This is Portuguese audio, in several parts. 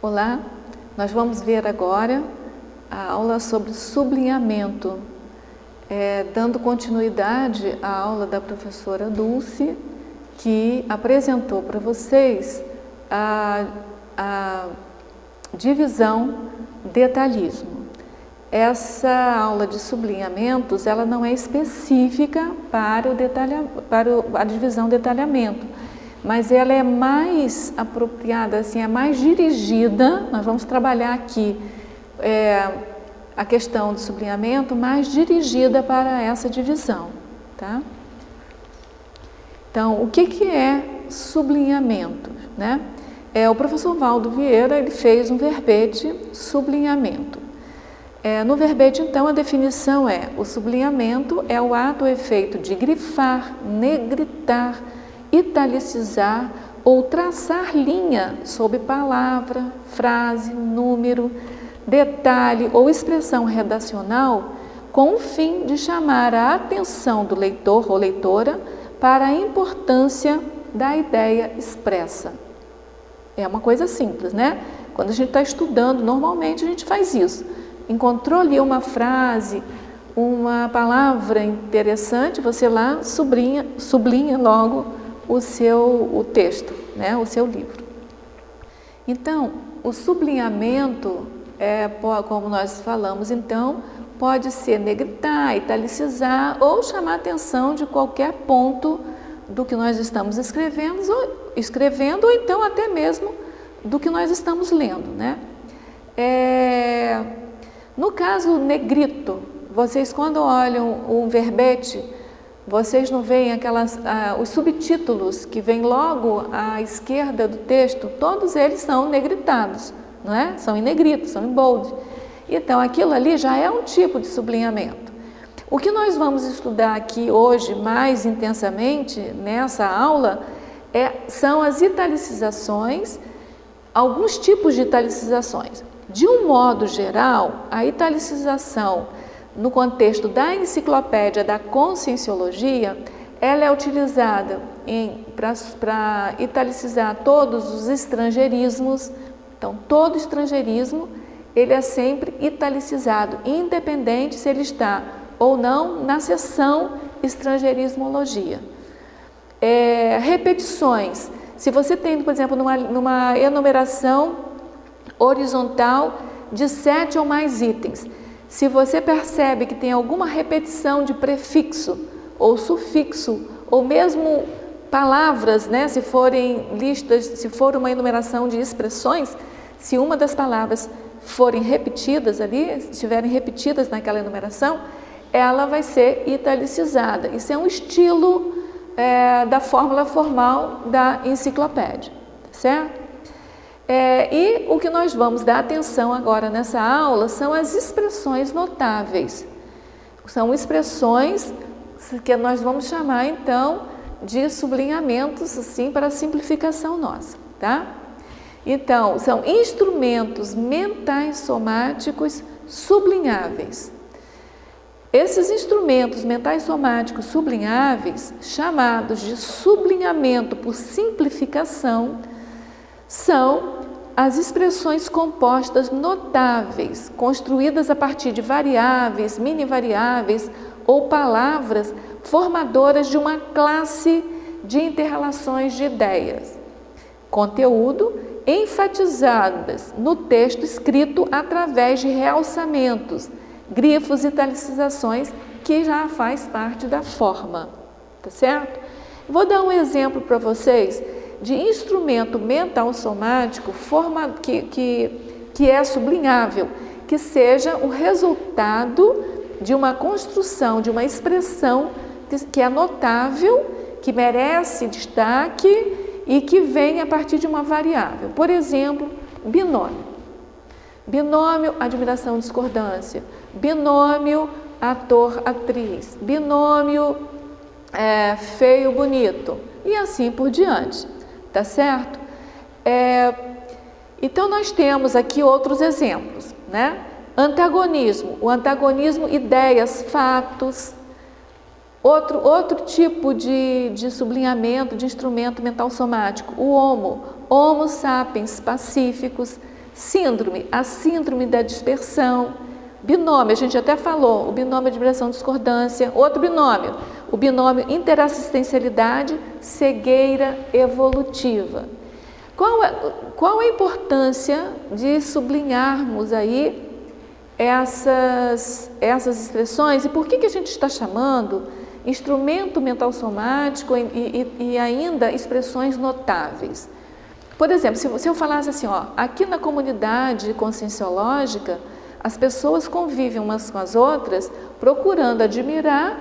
Olá, nós vamos ver agora a aula sobre sublinhamento, dando continuidade à aula da professora Dulce, que apresentou para vocês a divisão detalhismo. Essa aula de sublinhamentos, ela não é específica para a divisão detalhamento, mas ela é mais apropriada, assim, é mais dirigida. Nós vamos trabalhar aqui a questão do sublinhamento mais dirigida para essa divisão, tá? Então, o que é sublinhamento, né? O professor Valdo Vieira, ele fez um verbete sublinhamento. No verbete, então, a definição o sublinhamento é o ato ou efeito de grifar, negritar, italicizar ou traçar linha sobre palavra, frase, número, detalhe ou expressão redacional com o fim de chamar a atenção do leitor ou leitora para a importância da ideia expressa. É uma coisa simples, né? Quando a gente está estudando, normalmente a gente faz isso. Encontrou ali uma frase, uma palavra interessante, você lá sublinha logo o texto, né? O seu livro. Então, o sublinhamento, como nós falamos, então, pode ser negritar, italicizar ou chamar a atenção de qualquer ponto do que nós estamos escrevendo ou então até mesmo do que nós estamos lendo, né? No caso negrito, vocês quando olham um verbete, vocês não veem os subtítulos que vêm logo à esquerda do texto, todos eles são negritados, não é? São em negrito, são em bold. Então, aquilo ali já é um tipo de sublinhamento. O que nós vamos estudar aqui hoje mais intensamente nessa aula são as italicizações, alguns tipos de italicizações. De um modo geral, a italicização no contexto da enciclopédia da Conscienciologia, ela é utilizada para italicizar todos os estrangeirismos. Então, todo estrangeirismo, ele é sempre italicizado, independente se ele está ou não na seção estrangeirismologia. Repetições. Se você tem, por exemplo, numa enumeração horizontal de 7 ou mais itens, se você percebe que tem alguma repetição de prefixo ou sufixo, ou mesmo palavras, né, se forem listas, se for uma enumeração de expressões, se uma das palavras forem repetidas ali, estiverem repetidas naquela enumeração, ela vai ser italicizada. Isso é um estilo da fórmula formal da enciclopédia, certo? E o que nós vamos dar atenção agora nessa aula são as expressões notáveis. São expressões que nós vamos chamar, então, de sublinhamentos, assim, para a simplificação nossa, tá? Então, são instrumentos mentais somáticos sublinháveis. Esses instrumentos mentais somáticos sublinháveis, chamados de sublinhamento por simplificação, são as expressões compostas notáveis, construídas a partir de variáveis, mini-variáveis ou palavras formadoras de uma classe de interrelações de ideias. Conteúdo enfatizadas no texto escrito através de realçamentos, grifos e italicizações, que já faz parte da forma, tá certo? Vou dar um exemplo para vocês de instrumento mental somático que é sublinhável, que seja o resultado de uma construção, de uma expressão que é notável, que merece destaque e que vem a partir de uma variável. Por exemplo, binômio. Binômio, admiração, discordância. Binômio, ator, atriz. Binômio, feio, bonito. E assim por diante. Tá certo? Então, nós temos aqui outros exemplos, né? Antagonismo. O antagonismo, ideias, fatos. Outro tipo de sublinhamento, de instrumento mental somático, o homo sapiens, pacíficos, Síndrome, a síndrome da dispersão. Binômio, a gente até falou, o binômio admiração-discordância. Outro binômio, o binômio interassistencialidade, cegueira evolutiva. Qual a importância de sublinharmos aí essas expressões e por que a gente está chamando instrumento mental somático e ainda expressões notáveis? Por exemplo, se eu falasse assim, ó, aqui na comunidade conscienciológica, as pessoas convivem umas com as outras procurando admirar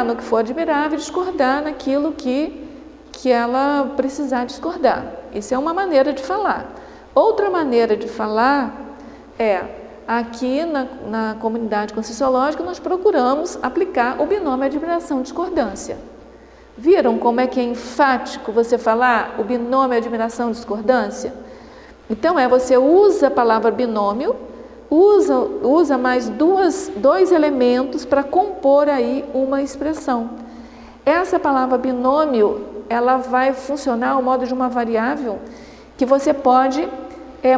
no que for admirável e discordar naquilo que ela precisar discordar. Isso é uma maneira de falar. Outra maneira de falar é, aqui na comunidade conscienciológica, nós procuramos aplicar o binômio admiração-discordância. Viram como é que é enfático você falar o binômio admiração-discordância? Então, você usa a palavra binômio, usa mais dois elementos para compor aí uma expressão. Essa palavra binômio, ela vai funcionar ao modo de uma variável que você pode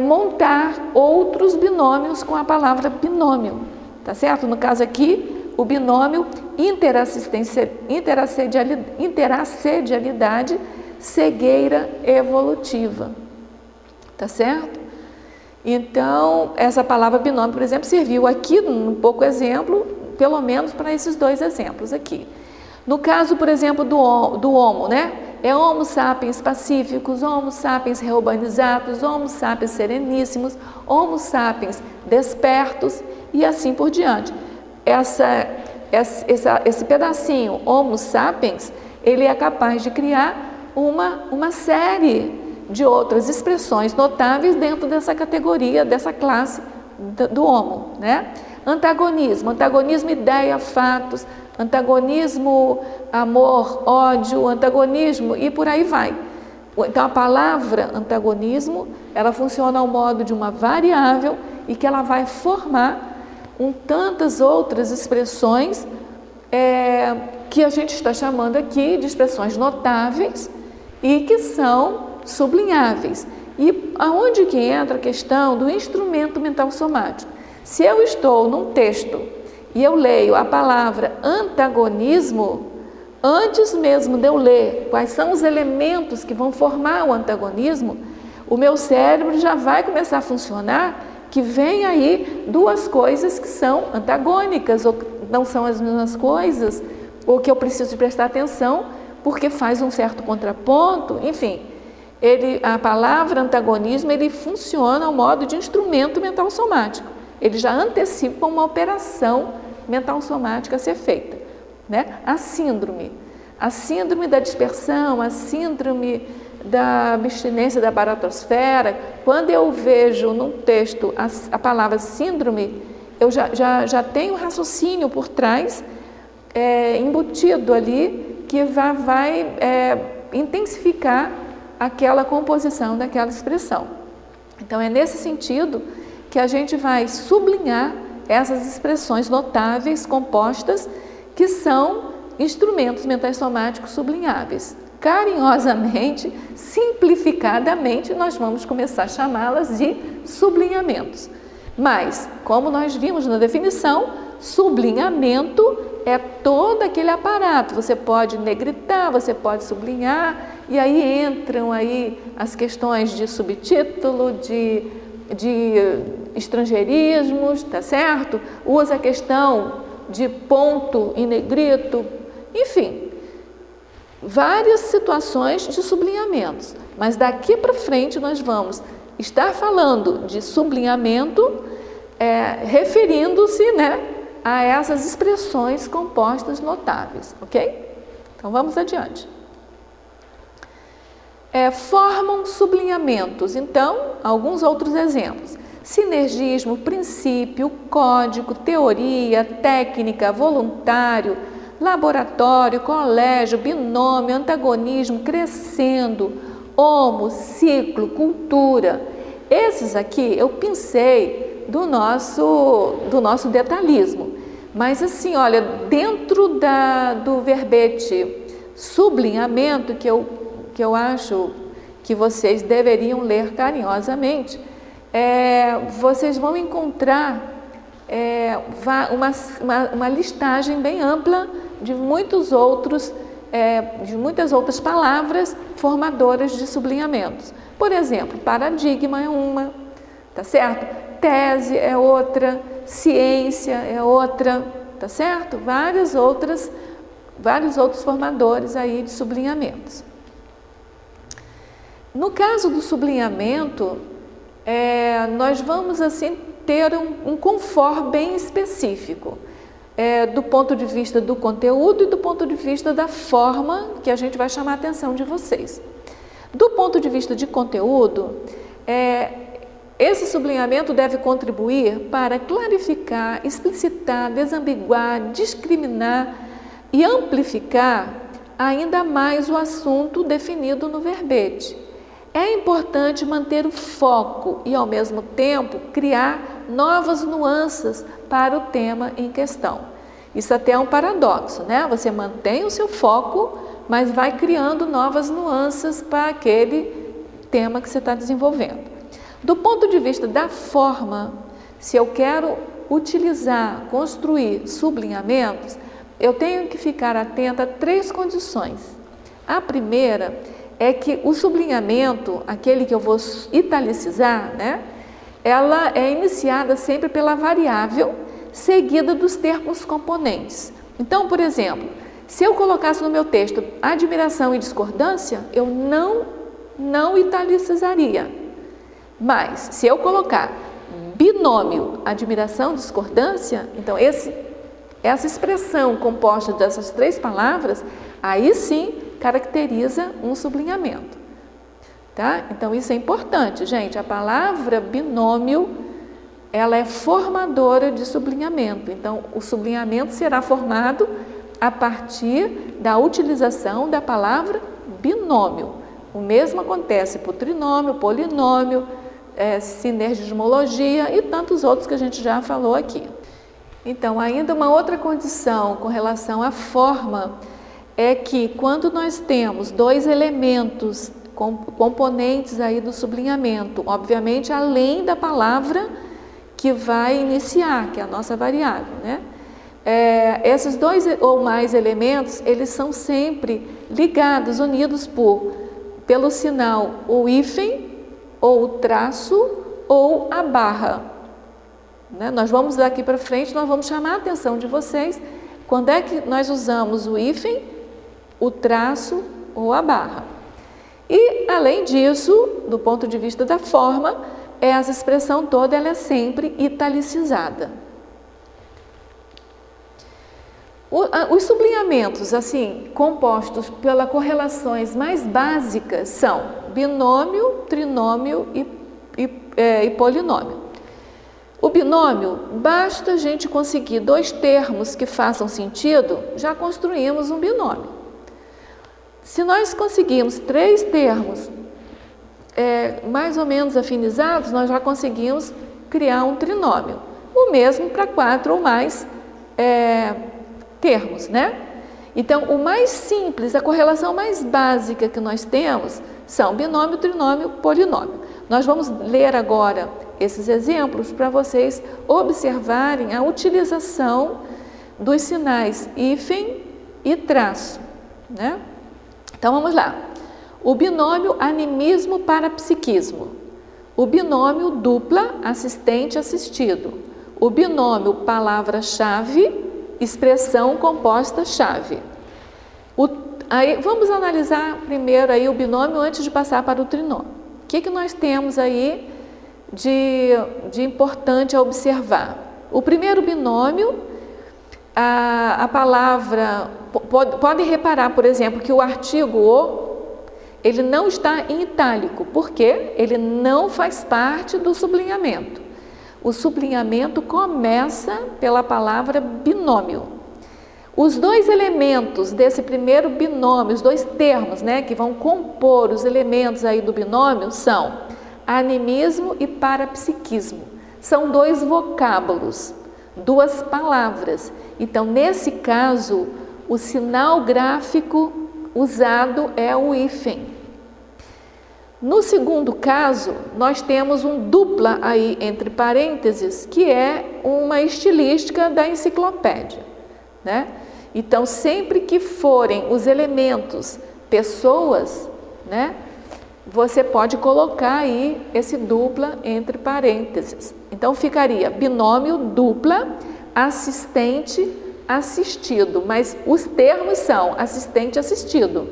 montar outros binômios com a palavra binômio, tá certo? No caso aqui, o binômio interassedialidade, cegueira evolutiva, tá certo? Então, essa palavra binômio, por exemplo, serviu aqui num pouco exemplo, pelo menos para esses dois exemplos aqui. No caso, por exemplo, do homo, né? É homo sapiens pacíficos, homo sapiens reurbanizados, homo sapiens sereníssimos, homo sapiens despertos e assim por diante. Esse pedacinho, homo sapiens, ele é capaz de criar uma série de outras expressões notáveis dentro dessa categoria, dessa classe do homo, né? Antagonismo, ideia, fatos, antagonismo, amor, ódio, antagonismo e por aí vai. Então a palavra antagonismo, ela funciona ao modo de uma variável e que ela vai formar tantas outras expressões que a gente está chamando aqui de expressões notáveis e que são sublinháveis. E aonde que entra a questão do instrumento mental somático? Se eu estou num texto e eu leio a palavra antagonismo, antes mesmo de eu ler quais são os elementos que vão formar o antagonismo, o meu cérebro já vai começar a funcionar que vem aí duas coisas que são antagônicas, ou não são as mesmas coisas, ou que eu preciso prestar atenção porque faz um certo contraponto, enfim. A palavra antagonismo, ele funciona ao modo de instrumento mental somático. Ele já antecipa uma operação mental somática a ser feita, né? A síndrome da dispersão, a síndrome da abstinência da baratosfera. Quando eu vejo num texto a palavra síndrome, eu já tenho um raciocínio por trás, embutido ali, que vai intensificar aquela composição daquela expressão. Então, é nesse sentido que a gente vai sublinhar essas expressões notáveis compostas que são instrumentos mentais somáticos sublinháveis. Carinhosamente, simplificadamente, nós vamos começar a chamá-las de sublinhamentos. Mas, como nós vimos na definição, sublinhamento é todo aquele aparato. Você pode negritar, você pode sublinhar, e aí entram aí as questões de subtítulo, de estrangeirismos, tá certo? Usa a questão de ponto em negrito, enfim, várias situações de sublinhamentos. Mas daqui para frente nós vamos estar falando de sublinhamento, referindo-se, né, a essas expressões compostas notáveis, ok? Então vamos adiante. Formam sublinhamentos, então, alguns outros exemplos. Sinergismo, princípio, código, teoria, técnica, voluntário, laboratório, colégio, binômio, antagonismo, crescendo, homo, ciclo, cultura. Esses aqui eu pensei do nosso detalhismo. Mas assim, olha, dentro do verbete sublinhamento, que eu acho que vocês deveriam ler carinhosamente, vocês vão encontrar uma listagem bem ampla de muitas outras palavras formadoras de sublinhamentos. Por exemplo, paradigma é uma, tá certo? Tese é outra, ciência é outra, tá certo? Vários outros formadores aí de sublinhamentos. No caso do sublinhamento, nós vamos assim ter um confort bem específico, do ponto de vista do conteúdo e do ponto de vista da forma que a gente vai chamar a atenção de vocês. Do ponto de vista de conteúdo, esse sublinhamento deve contribuir para clarificar, explicitar, desambiguar, discriminar e amplificar ainda mais o assunto definido no verbete. É importante manter o foco e, ao mesmo tempo, criar novas nuances para o tema em questão. Isso até é um paradoxo, né? Você mantém o seu foco, mas vai criando novas nuances para aquele tema que você está desenvolvendo. Do ponto de vista da forma, se eu quero utilizar, construir sublinhamentos, eu tenho que ficar atenta a 3 condições. A primeira é que o sublinhamento, aquele que eu vou italicizar, né, ela é iniciada sempre pela variável seguida dos termos componentes. Então, por exemplo, se eu colocasse no meu texto admiração e discordância, eu não italicizaria. Mas, se eu colocar binômio, admiração e discordância, então essa expressão composta dessas 3 palavras, aí sim caracteriza um sublinhamento, tá? Então isso é importante, gente. A palavra binômio, ela é formadora de sublinhamento. Então o sublinhamento será formado a partir da utilização da palavra binômio. O mesmo acontece para o trinômio, polinômio, sinergismologia e tantos outros que a gente já falou aqui. Então, ainda uma outra condição com relação à forma é que quando nós temos 2 elementos componentes aí do sublinhamento, obviamente além da palavra que vai iniciar, que é a nossa variável, né? Esses 2 ou mais elementos, eles são sempre ligados, unidos pelo sinal o hífen, ou o traço, ou a barra. Né? Nós vamos daqui para frente, nós vamos chamar a atenção de vocês quando é que nós usamos o hífen, o traço ou a barra. E, além disso, do ponto de vista da forma, essa expressão toda ela é sempre italicizada. Os sublinhamentos, assim, compostos pelas correlações mais básicas são binômio, trinômio e polinômio. O binômio, basta a gente conseguir 2 termos que façam sentido, já construímos um binômio. Se nós conseguirmos 3 termos mais ou menos afinizados, nós já conseguimos criar um trinômio. O mesmo para 4 ou mais termos, né? Então, o mais simples, a correlação mais básica que nós temos são binômio, trinômio, polinômio. Nós vamos ler agora esses exemplos para vocês observarem a utilização dos sinais hífen e traço, né? Então, vamos lá. O binômio animismo parapsiquismo. O binômio dupla assistente-assistido. O binômio palavra-chave, expressão composta-chave. Aí, vamos analisar primeiro aí o binômio antes de passar para o trinômio. O que nós temos aí de importante a observar? O primeiro binômio, a palavra... Podem reparar, por exemplo, que o artigo o, ele não está em itálico, porque ele não faz parte do sublinhamento. O sublinhamento começa pela palavra binômio. Os 2 elementos desse primeiro binômio, os 2 termos, né, que vão compor os elementos aí do binômio são animismo e parapsiquismo. São 2 vocábulos, 2 palavras. Então, nesse caso, o sinal gráfico usado é o hífen. No segundo caso, nós temos um dupla aí entre parênteses, que é uma estilística da enciclopédia, né? Então, sempre que forem os elementos pessoas, né, você pode colocar aí esse dupla entre parênteses. Então, ficaria binômio, dupla, assistente, assistido, mas os termos são assistente, assistido.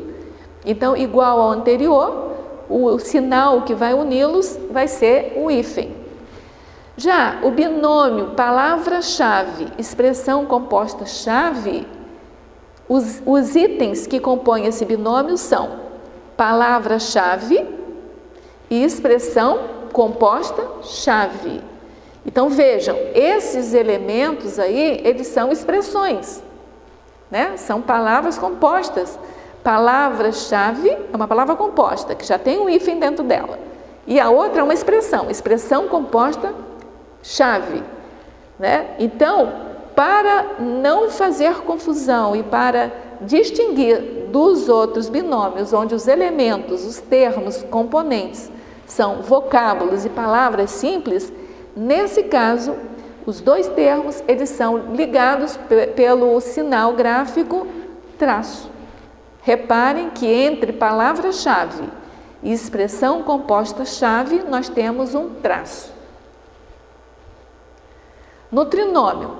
Então, igual ao anterior, o sinal que vai uni-los vai ser o hífen. Já o binômio palavra-chave, expressão composta-chave, os itens que compõem esse binômio são palavra-chave e expressão composta-chave. Então vejam, esses elementos aí, eles são expressões, né? São palavras compostas. Palavra-chave é uma palavra composta, que já tem um hífen dentro dela. E a outra é uma expressão composta-chave, né? Então, para não fazer confusão e para distinguir dos outros binômios, onde os elementos, os termos, componentes, são vocábulos e palavras simples, nesse caso, os dois termos, eles são ligados pelo sinal gráfico traço. Reparem que entre palavra-chave e expressão composta-chave, nós temos um traço. No trinômio,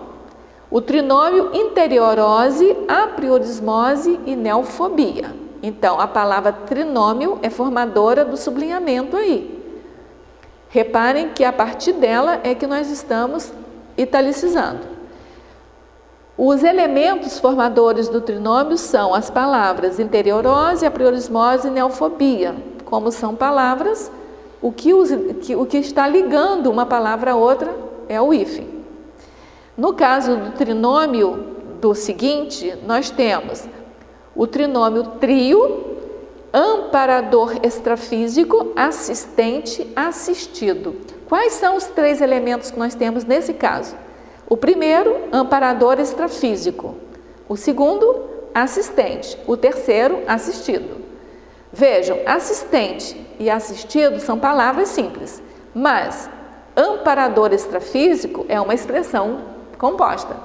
o trinômio interiorose, apriorismose e neofobia. Então, a palavra trinômio é formadora do sublinhamento aí. Reparem que a partir dela é que nós estamos italicizando. Os elementos formadores do trinômio são as palavras interiorose, apriorismose e neofobia. Como são palavras, o que está ligando uma palavra a outra é o hífen. No caso do trinômio do seguinte, nós temos o trinômio trio, amparador extrafísico, assistente, assistido. Quais são os três elementos que nós temos nesse caso? O primeiro, amparador extrafísico. O segundo, assistente. O terceiro, assistido. Vejam, assistente e assistido são palavras simples, mas amparador extrafísico é uma expressão composta.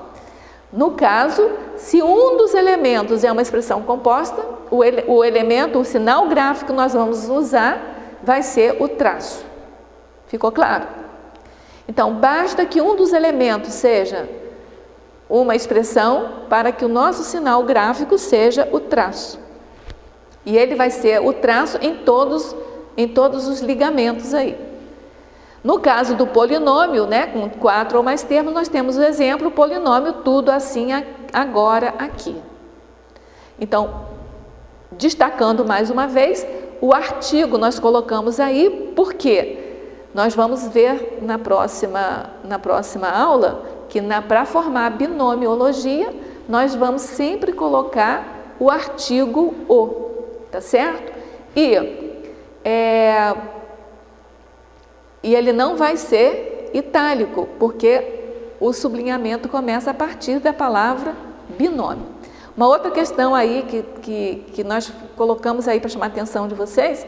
No caso, se um dos elementos é uma expressão composta, o elemento, o sinal gráfico que nós vamos usar vai ser o traço. Ficou claro? Então, basta que um dos elementos seja uma expressão para que o nosso sinal gráfico seja o traço. E ele vai ser o traço em todos os ligamentos aí. No caso do polinômio, né, com 4 ou mais termos, nós temos o exemplo polinômio tudo assim, agora, aqui. Então, destacando mais uma vez, o artigo nós colocamos aí, porque nós vamos ver na próxima aula que para formar binomiologia, nós vamos sempre colocar o artigo o, tá certo? E ele não vai ser itálico, porque o sublinhamento começa a partir da palavra binômio. Uma outra questão aí que nós colocamos aí para chamar a atenção de vocês,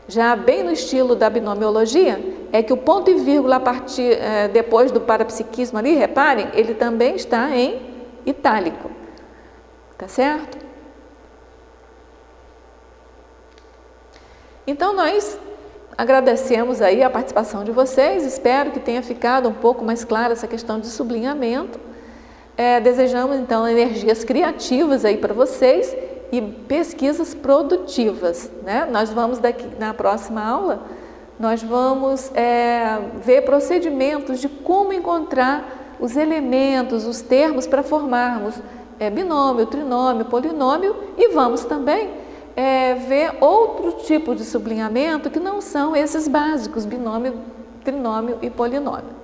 já bem no estilo da binomiologia, é que o ponto e vírgula a partir, depois do parapsiquismo ali, reparem, ele também está em itálico. Tá certo? Então, nós agradecemos aí a participação de vocês, espero que tenha ficado um pouco mais clara essa questão de sublinhamento. Desejamos então energias criativas aí para vocês e pesquisas produtivas, né? Nós vamos na próxima aula, nós vamos ver procedimentos de como encontrar os elementos, os termos para formarmos binômio, trinômio, polinômio e vamos também ver outro tipo de sublinhamento que não são esses básicos, binômio, trinômio e polinômio.